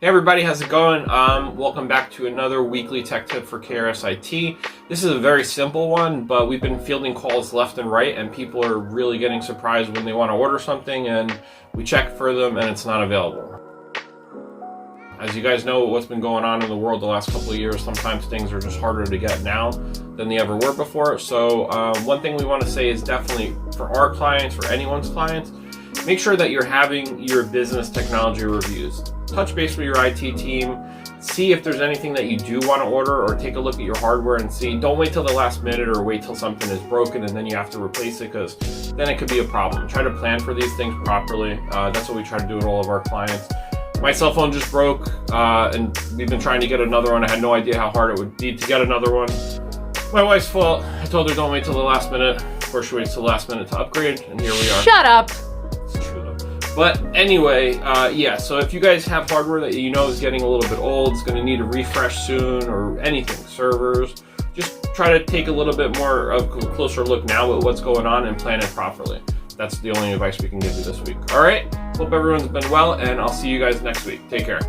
Hey everybody, how's it going? Welcome back to another weekly tech tip for KRS IT. This is a very simple one, but we've been fielding calls left and right, and people are really getting surprised when they want to order something and we check for them and it's not available. As you guys know, what's been going on in the world the last couple of years, sometimes things are just harder to get now than they ever were before. So one thing we want to say is definitely for our clients, for anyone's clients, make sure that you're having your business technology reviews. Touch base with your IT team, see if there's anything that you do want to order, or take a look at your hardware and see. Don't wait till the last minute or wait till something is broken and then you have to replace it, because then it could be a problem. Try to plan for these things properly. That's what we try to do with all of our clients. My cell phone just broke and we've been trying to get another one. I had no idea how hard it would be to get another one. My wife's fault. I told her don't wait till the last minute. Of course she waits till the last minute to upgrade, and here we are. Shut up! But anyway, yeah, so if you guys have hardware that you know is getting a little bit old, it's going to need a refresh soon, or anything, servers, just try to take a little bit more of a closer look now at what's going on and plan it properly. That's the only advice we can give you this week. All right, hope everyone's been well, and I'll see you guys next week. Take care.